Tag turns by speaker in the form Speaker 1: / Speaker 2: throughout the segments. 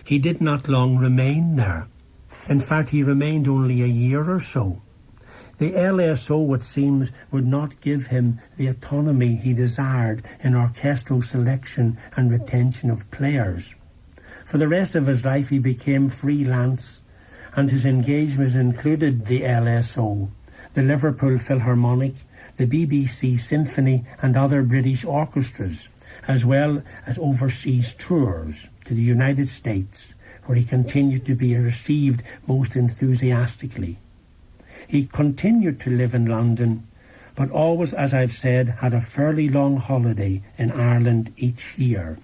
Speaker 1: He did not long remain there. In fact, he remained only a year or so. The LSO, it seems, would not give him the autonomy he desired in orchestral selection and retention of players. For the rest of his life he became freelance, and his engagements included the LSO, the Liverpool Philharmonic, the BBC Symphony and other British orchestras, as well as overseas tours to the United States, where he continued to be received most enthusiastically. He continued to live in London, but always, as I've said, had a fairly long holiday in Ireland each year.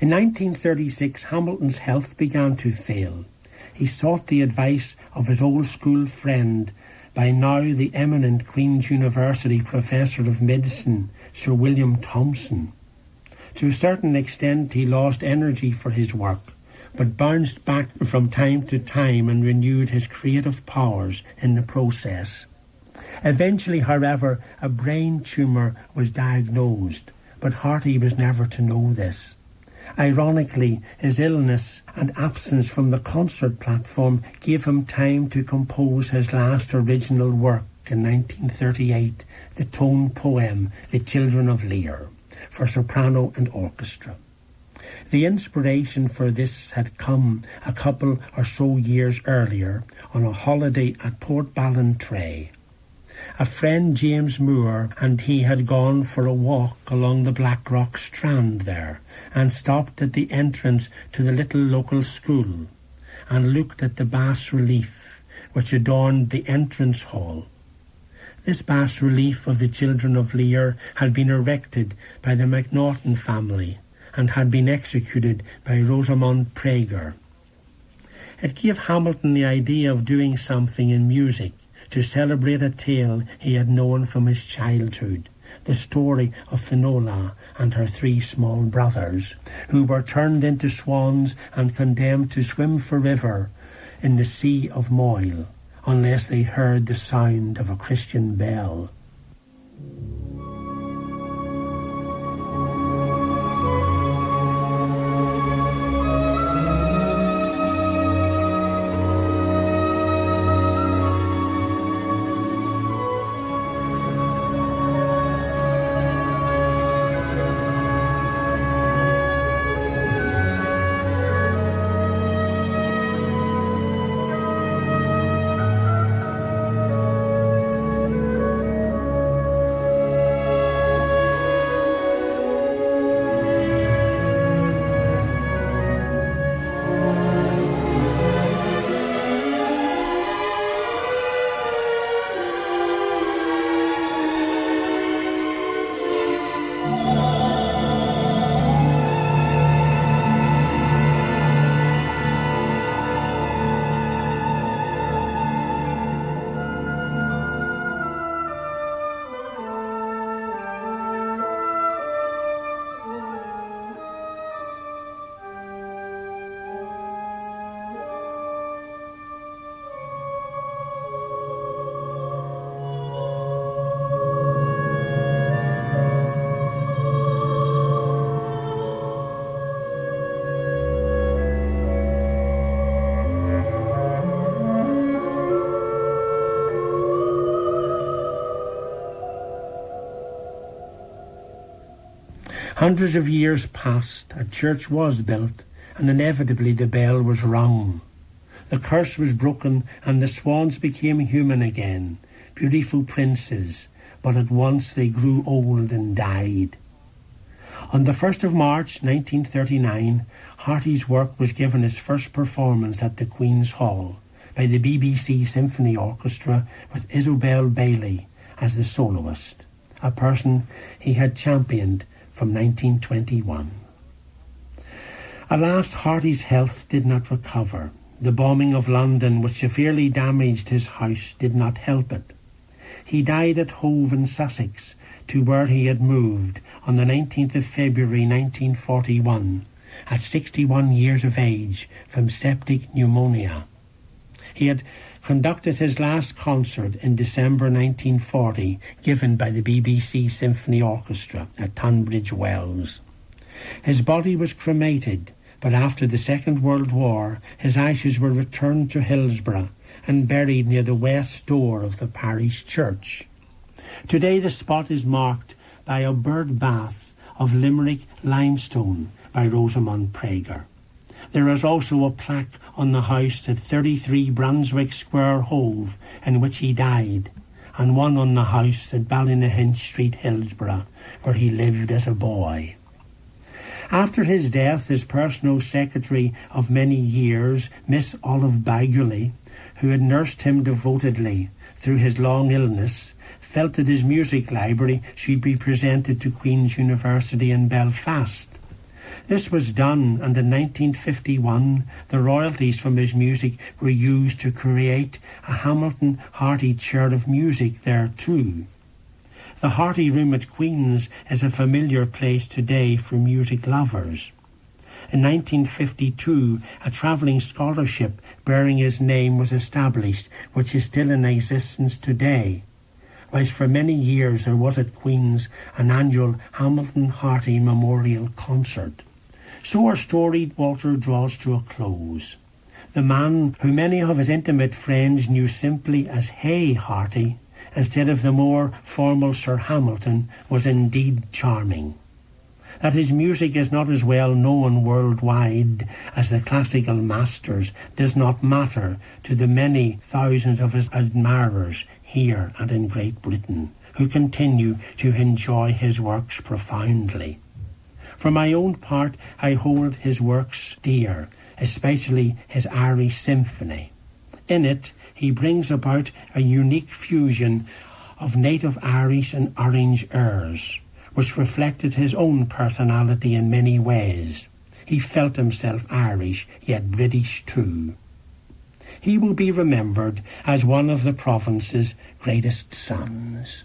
Speaker 1: In 1936, Hamilton's health began to fail. He sought the advice of his old school friend, by now the eminent Queen's University Professor of Medicine, Sir William Thomson. To a certain extent he lost energy for his work, but bounced back from time to time and renewed his creative powers in the process. Eventually, however, a brain tumour was diagnosed, but Harty was never to know this. Ironically, his illness and absence from the concert platform gave him time to compose his last original work in 1938, the tone poem The Children of Lear, for soprano and orchestra. The inspiration for this had come a couple or so years earlier on a holiday at Port Ballantrae. A friend, James Moore, and he had gone for a walk along the Blackrock Strand there, and stopped at the entrance to the little local school, and looked at the bas-relief which adorned the entrance hall. This bas-relief of the Children of Lear had been erected by the Macnaughton family, and had been executed by Rosamond Praeger. It gave Hamilton the idea of doing something in music to celebrate a tale he had known from his childhood, the story of Finola and her 3 small brothers, who were turned into swans and condemned to swim forever in the Sea of Moyle, unless they heard the sound of a Christian bell. Hundreds of years passed, a church was built, and inevitably the bell was rung. The curse was broken, and the swans became human again, beautiful princes, but at once they grew old and died. On the 1st of March 1939, Harty's work was given its first performance at the Queen's Hall by the BBC Symphony Orchestra with Isobel Bailey as the soloist, a person he had championed from 1921. Alas, Harty's health did not recover. The bombing of London, which severely damaged his house, did not help it. He died at Hove in Sussex, to where he had moved on the 19th of February 1941, at 61 years of age, from septic pneumonia. He had conducted his last concert in December 1940, given by the BBC Symphony Orchestra at Tunbridge Wells. His body was cremated but after the Second World War, his ashes were returned to Hillsborough and buried near the west door of the parish church. Today the spot is marked by a bird bath of Limerick limestone by Rosamond Prager. There is also a plaque on the house at 33 Brunswick Square, Hove, in which he died, and one on the house at Ballynahinch Street, Hillsborough, where he lived as a boy. After his death, his personal secretary of many years, Miss Olive Baguley, who had nursed him devotedly through his long illness, felt that his music library should be presented to Queen's University in Belfast. This was done, and in 1951 the royalties from his music were used to create a Hamilton Harty Chair of Music there too. The Harty Room at Queen's is a familiar place today for music lovers. In 1952, a travelling scholarship bearing his name was established, which is still in existence today, whilst for many years there was at Queen's an annual Hamilton Harty Memorial Concert. So our storied Walter draws to a close. The man who many of his intimate friends knew simply as Hey Harty, instead of the more formal Sir Hamilton, was indeed charming. That his music is not as well known worldwide as the classical masters does not matter to the many thousands of his admirers here and in Great Britain, who continue to enjoy his works profoundly. For my own part, I hold his works dear, especially his Irish Symphony. In it, he brings about a unique fusion of native Irish and Orange airs, which reflected his own personality in many ways. He felt himself Irish, yet British too. He will be remembered as one of the province's greatest sons.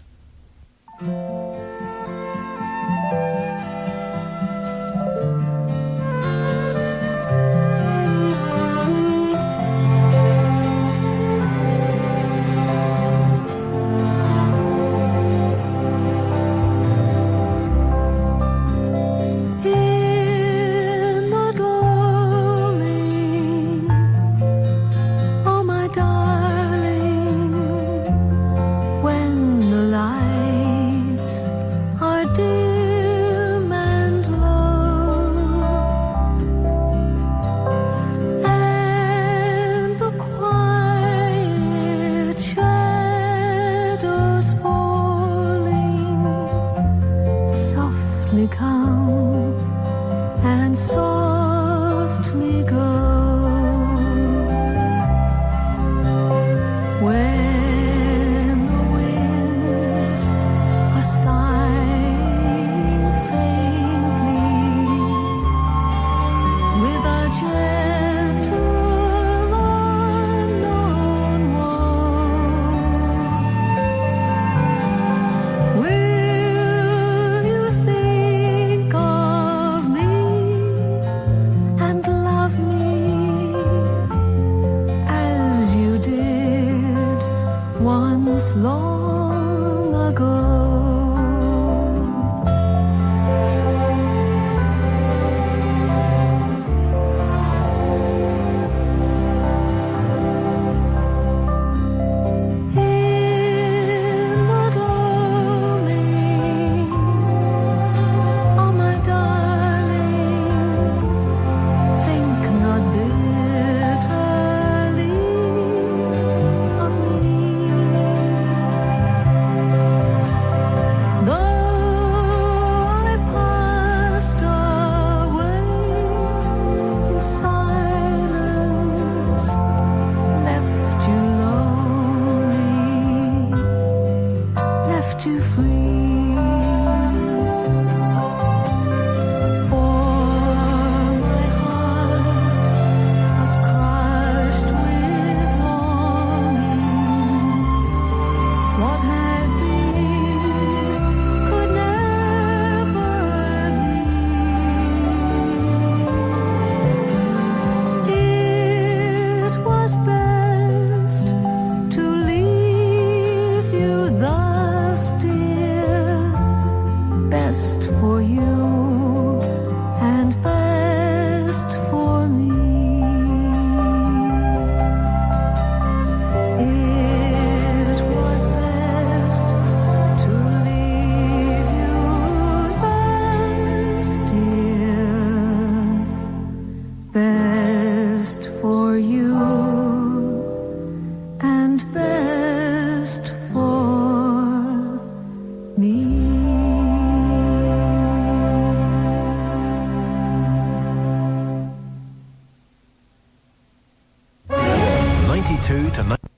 Speaker 2: 92 to 90.